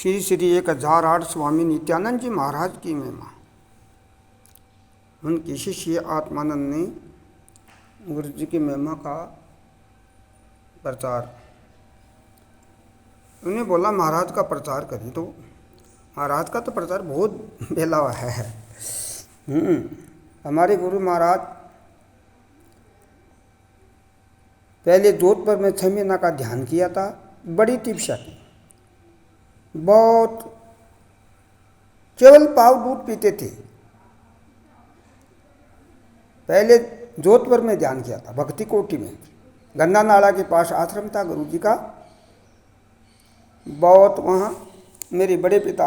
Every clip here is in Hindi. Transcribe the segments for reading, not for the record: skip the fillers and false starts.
श्री श्री 1008 स्वामी नित्यानंद जी महाराज की महिमा। उनके शिष्य आत्मानंद ने गुरु जी की महिमा का प्रचार, उन्हें बोला महाराज का प्रचार करी। तो महाराज का तो प्रचार बहुत बेला हुआ है। हमारे गुरु महाराज पहले जोधपुर में 6 महीना का ध्यान किया था, बड़ी तपस्या की, बहुत केवल पाव दूध पीते थे। पहले जोधपुर में ध्यान किया था, भक्ति कोटि में, गंगा नाला के पास आश्रम था गुरु जी का। बहुत वहाँ मेरे बड़े पिता,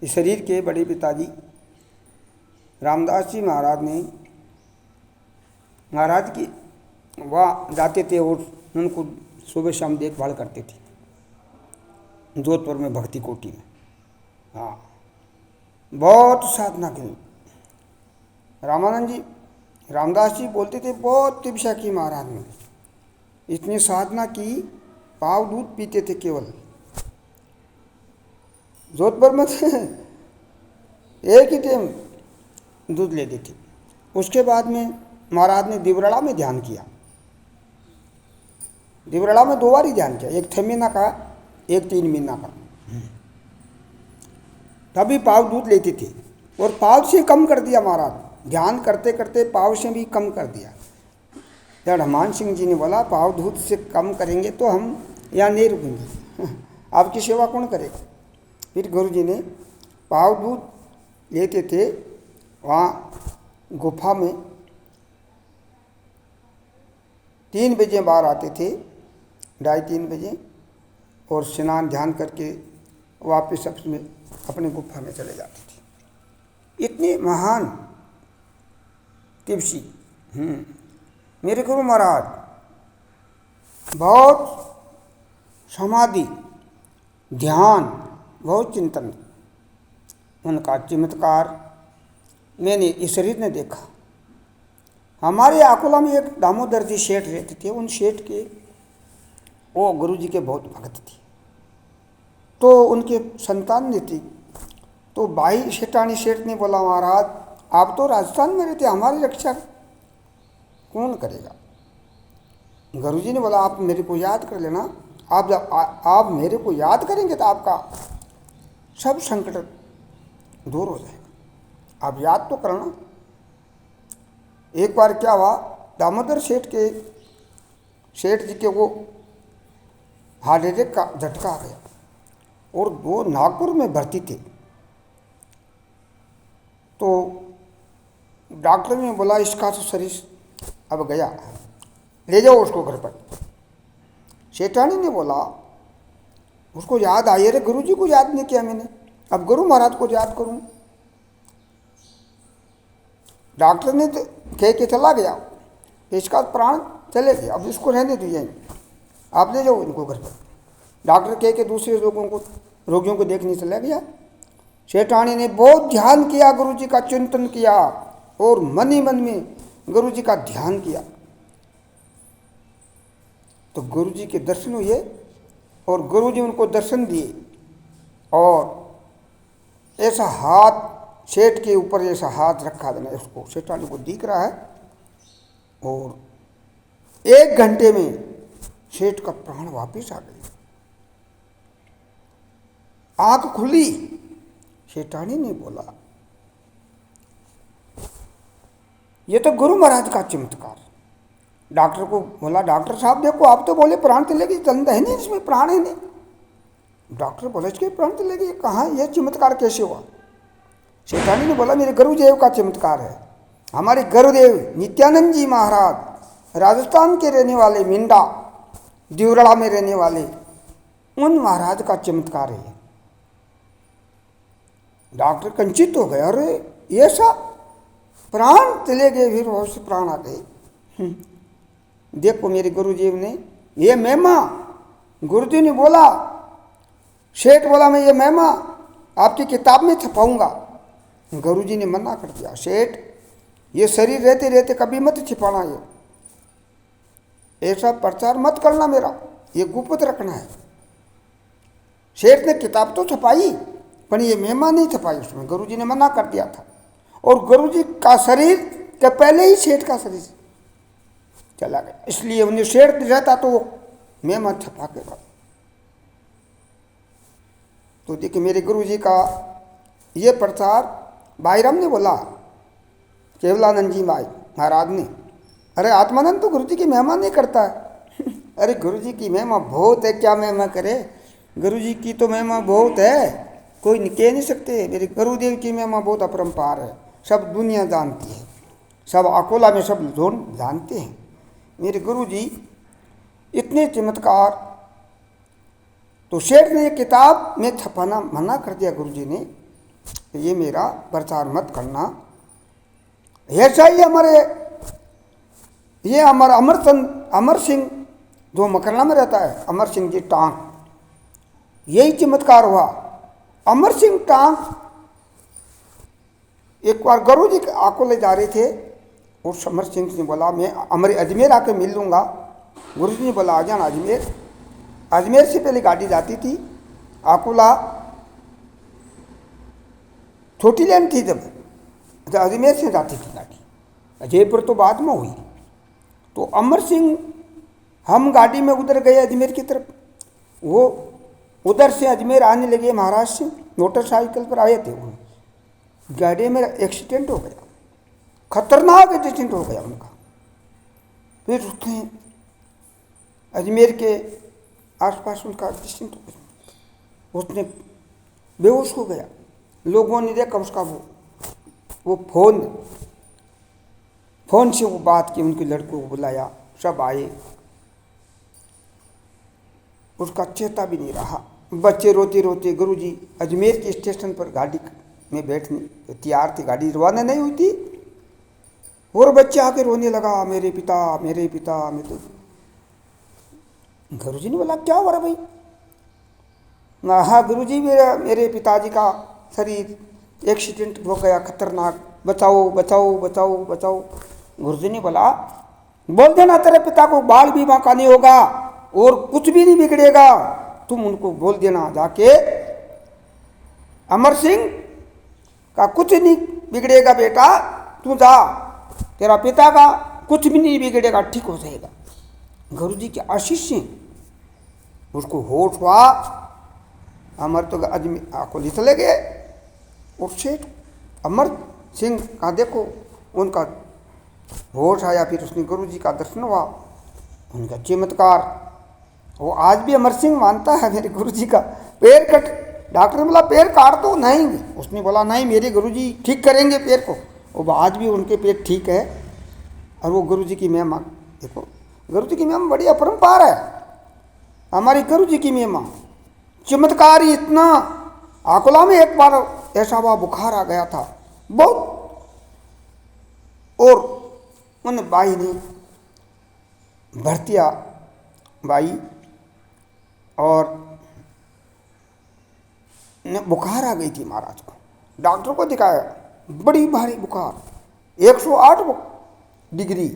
इस शरीर के बड़े पिताजी रामदास जी महाराज ने महाराज की वहाँ जाते थे और उनको सुबह शाम देखभाल करते थे जोधपुर में भक्ति कोटि में। हाँ, बहुत साधना की। रामानंद जी, रामदास जी बोलते थे बहुत तपस्या की महाराज ने, इतनी साधना की, पाव दूध पीते थे केवल। जोधपुर में थे, एक ही टाइम दूध लेते थे। उसके बाद में महाराज ने दिवरड़ा में ध्यान किया। दिवरड़ा में 2 बार ही ध्यान किया, एक 6 महीना का, एक 3 महीना का। तभी पाव दूध लेते थे और पाव से कम कर दिया महाराज। ध्यान करते करते पाव से भी कम कर दिया। जब हनुमान सिंह जी ने बोला पाव दूध से कम करेंगे तो हम यहाँ नहीं रुकेंगे, आपकी सेवा कौन करेगा। फिर गुरु जी ने पाव दूध लेते थे, वहाँ गुफा में 3 बजे बाहर आते थे, 2:30-3 बजे, और स्नान ध्यान करके वापस अपने गुफा में चले जाते थे। इतनी महान तपस्वी मेरे गुरु महाराज, बहुत समाधि, ध्यान, बहुत चिंतन। उनका चमत्कार मैंने इस शरीर ने देखा। हमारे अकोला में एक दामोदर जी सेठ रहते थे। उन सेठ के वो गुरु जी के बहुत भक्त थे। तो उनके संतान ने थी। तो भाई सेठानी सेठ ने बोला महाराज आप तो राजस्थान में रहते, हमारी रक्षा कौन करेगा। गुरु जी ने बोला आप मेरे को याद कर लेना, आप जब आप मेरे को याद करेंगे तो आपका सब संकट दूर हो जाएगा, आप याद तो करना। एक बार क्या हुआ, दामोदर सेठ जी के वो हार्ट अटैक का झटका आ गया और वो नागपुर में भर्ती थे। तो डॉक्टर ने बोला इसका तो शरीर अब गया, ले जाओ उसको घर पर। सेठानी ने बोला उसको याद आई, अरे गुरु जी को याद नहीं किया मैंने, अब गुरु महाराज को याद करूं। डॉक्टर ने तो कह के चला गया, इसका प्राण चले गए, अब इसको रहने दीजिए, आप ले जाओ इनको घर पर। डॉक्टर कह के दूसरे रोगियों को देखने चला गया। सेठानी ने बहुत ध्यान किया, गुरु जी का चिंतन किया और मन ही मन में गुरु जी का ध्यान किया। तो गुरु जी के दर्शन हुए और गुरु जी उनको दर्शन दिए और ऐसा हाथ सेठ के ऊपर ऐसा हाथ रखा देना, उसको सेठानी को दिख रहा है और 1 घंटे में सेठ का प्राण वापस आ गया। आंख खुली, सेठानी ने बोला ये तो गुरु महाराज का चमत्कार। डॉक्टर को बोला डॉक्टर साहब देखो आप तो बोले प्राण चले गए, चंद है नहीं इसमें, प्राण है नहीं। डॉक्टर बोले इसके प्राण चले गए कहाँ, यह चमत्कार कैसे हुआ। सेठानी ने बोला मेरे गुरुदेव का चमत्कार है। हमारे गुरुदेव नित्यानंद जी महाराज राजस्थान के रहने वाले, मिंडा दिवरड़ा में रहने वाले, उन महाराज का चमत्कार है। डॉक्टर कंचित हो गया, अरे ये सब प्राण चले गए, फिर बहुत से प्राण आ गए। देखो मेरे गुरुदेव ने ये महिमा, गुरुजी ने बोला, सेठ बोला मैं ये महिमा आपकी किताब में छपाऊंगा। गुरुजी ने मना कर दिया, सेठ ये शरीर रहते रहते कभी मत छिपाना, ये ऐसा प्रचार मत करना मेरा, ये गुप्त रखना है। सेठ ने किताब तो छपाई पर ये महिमा नहीं छपाई, उसमें गुरुजी ने मना कर दिया था। और गुरुजी का शरीर के पहले ही सेठ का शरीर चला गया, इसलिए उन्हें सेठ रहता तो वो महिमा छपा के बाद। तो देखिए मेरे गुरुजी का ये प्रचार भाईराम ने बोला, केवलानंद जी महाराज ने, अरे आत्मानंद तो गुरुजी की महिमा नहीं करता है। अरे गुरुजी की महिमा बहुत है, क्या महिमा करे, गुरुजी की तो महिमा बहुत है, कोई कह नहीं सकते। मेरे गुरुदेव की महिमा बहुत अपरंपार है, सब दुनिया जानती है, सब अकोला में सब लोग जानते हैं। मेरे गुरुजी इतने चमत्कार। तो सेठ ने ये किताब में छपाना मना कर दिया गुरुजी ने, ये मेरा प्रचार मत करना। ऐसा ही ये हमारा अमर सिंह जो मकरना में रहता है, अमर सिंह जी टांग, यही चमत्कार हुआ। अमर सिंह टांग एक बार गुरुजी आको ले जा रहे थे और अमर सिंह ने बोला मैं हमारे अजमेर आके मिल लूँगा। गुरुजी ने बोला आ जाना अजमेर। अजमेर से पहले गाड़ी जाती थी, आकोला छोटी लेन थी जब, अजमेर से जाती थी गाड़ी, जयपुर तो बाद में हुई। तो अमर सिंह हम गाड़ी में उधर गए अजमेर की तरफ, वो उधर से अजमेर आने लगे महाराज से, मोटरसाइकिल पर आए थे। वो गाड़ी में एक्सीडेंट हो गया, खतरनाक एक्सीडेंट हो गया उनका। फिर उसने अजमेर के आसपास उनका एक्सीडेंट हो गया, उसने बेहोश हो गया। लोगों ने देखा उसका वो फोन से वो बात की, उनके लड़कों को बुलाया, सब आए, उसका चेता भी नहीं रहा। बच्चे रोते रोते गुरुजी अजमेर के स्टेशन पर गाड़ी में बैठने तैयार थे, गाड़ी रवाना नहीं हुई थी, और बच्चे आके रोने लगा, मेरे पिता मेरे पिता। मैं तो गुरुजी ने बोला क्या हो रहा भाई? हाँ गुरुजी मेरे पिताजी का शरीर एक्सीडेंट हो गया खतरनाक, बचाओ बचाओ बचाओ बचाओ। गुरुजी ने बोला बोल देना तेरे पिता को बाल बीमा का नहीं होगा और कुछ भी नहीं बिगड़ेगा, तुम उनको बोल देना जाके अमर सिंह का कुछ नहीं बिगड़ेगा बेटा, तू जा, तेरा पिता का कुछ भी नहीं बिगड़ेगा, ठीक हो जाएगा। गुरुजी की आशीष से उसको होश हुआ। अमर तो अजमेर आको ले चले गए, और सेठ अमर सिंह का देखो उनका होश आया, फिर उसने गुरुजी का दर्शन हुआ, उनका चमत्कार। वो आज भी अमर सिंह मानता है मेरे गुरुजी का पैर कट, डॉक्टर ने बोला पैर काट दो, नहीं, उसने बोला नहीं मेरे गुरुजी ठीक करेंगे पैर को। वो आज भी उनके पैर ठीक है। और वो गुरुजी की महिमा देखो, गुरुजी की महिमा बड़ी अपरंपार है। हमारी गुरुजी की महिमा चमत्कार ही इतना। आकोला में एक बार ऐसा हुआ, बुखार आ गया था बहुत, और उन बाई ने भर्तिया बाई और बुखार आ गई थी महाराज को, डॉक्टर को दिखाया, बड़ी भारी बुखार 108 डिग्री।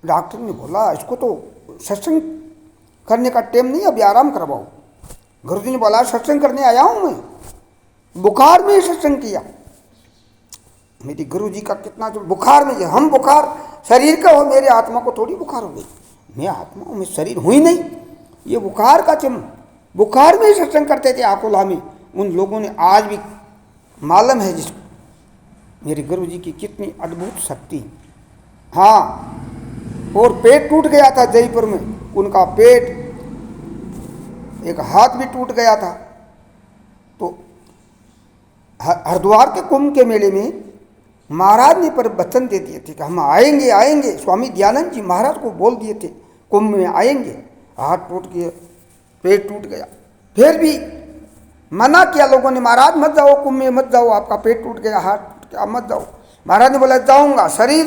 डॉक्टर ने बोला इसको तो सत्संग करने का टाइम नहीं, अभी आराम करवाओ। गुरुजी ने बोला सत्संग करने आया हूँ मैं, बुखार में ही सत्संग किया। मेरी गुरुजी का कितना जो बुखार में, हम बुखार शरीर का हो, मेरे आत्मा को थोड़ी बुखार हो गई, मैं आत्मा हूँ, मैं शरीर हुई नहीं। ये बुखार का बुखार में ही सत्संग करते थे आकोला में। उन लोगों ने आज भी मालूम है जिसको मेरे गुरुजी की कितनी अद्भुत शक्ति। हाँ, और पेट टूट गया था जयपुर में, उनका पेट, एक हाथ भी टूट गया था। तो हरिद्वार के कुंभ के मेले में महाराज ने पर वचन दे दिए थे कि हम आएंगे आएंगे। स्वामी दयानंद जी महाराज को बोल दिए थे कुंभ में आएंगे, हाथ टूट गया, पेट टूट गया, फिर भी मना किया लोगों ने, महाराज मत जाओ कुंभ में, मत जाओ, आपका पेट टूट गया, हाथ टूट गया, मत जाओ। महाराज ने बोला जाऊंगा, शरीर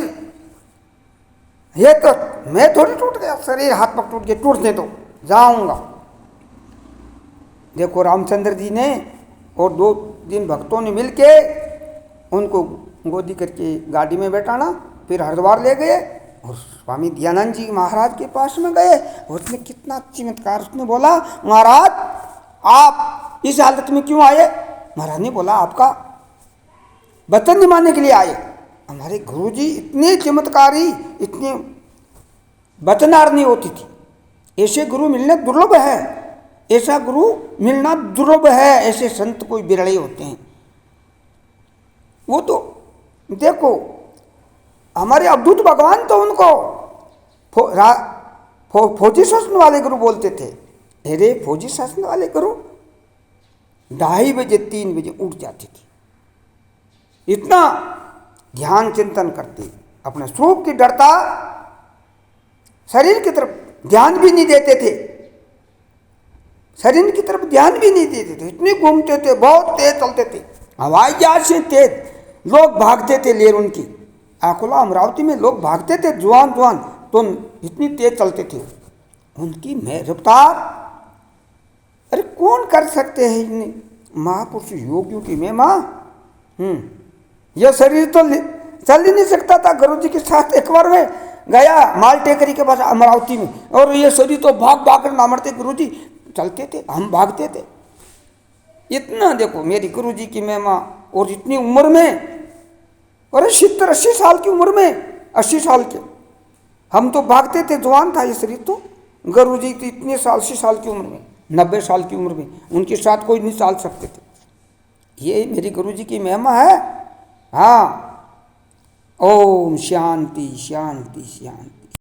ये तो मैं थोड़ी टूट गया, शरीर हाथ पग टूट गए, टूटने दो, जाऊंगा। देखो रामचंद्र जी ने और 2 दिन भक्तों ने मिलके उनको गोदी करके गाड़ी में बैठाना, फिर हरिद्वार ले गए और स्वामी दयानंद जी महाराज के पास में गए। उसने कितना चमत्कार, उसने बोला महाराज आप इस हालत में क्यों आए? महाराज ने बोला आपका वचन निभाने के लिए आए। हमारे गुरुजी इतने चमत्कारी, इतने वचनार नहीं होती थी। ऐसे गुरु मिलने दुर्लभ है, ऐसा गुरु मिलना दुर्लभ है। ऐसे संत कोई बिरले होते हैं। वो तो देखो हमारे अवधूत भगवान तो उनको फौजी शासन वाले गुरु बोलते थे। अरे फौजी शासन वाले गुरु 2:30 बजे 3 बजे उठ जाते थे, इतना ध्यान चिंतन करते, अपने स्वरूप की डरता, शरीर की तरफ ध्यान भी नहीं देते थे, शरीर की तरफ ध्यान भी नहीं देते थे। इतने घूमते थे, बहुत तेज चलते थे, हवाई जहाज से तेज, लोग भागते थे। लेर उनकी अकोला अमरावती में लोग भागते थे, जुआन जुआन, तो इतनी तेज चलते थे उनकी रफ्तार। अरे कौन कर सकते हैं इतने महापुरुष योगियों की महिमा। यह शरीर तो चल ही नहीं सकता था। गुरु जी के साथ एक बार मैं गया माल टेकरी के पास अमरावती में, और ये शरीर तो भाग भाग कर नामड़ते। गुरु जी चलते थे, हम भागते थे। इतना देखो मेरी गुरु जी की महिमा। और इतनी उम्र में, अरे 70-80 साल की उम्र में, 80 साल के हम तो भागते थे, जवान था ये शरीर तो। गुरु जी तो इतने साल 80 साल की उम्र में, 90 साल की उम्र में, उनके साथ कोई नहीं चाल सकते थे। ये मेरी गुरु जी की महिमा है। हाँ, ओम शांति शांति शांति।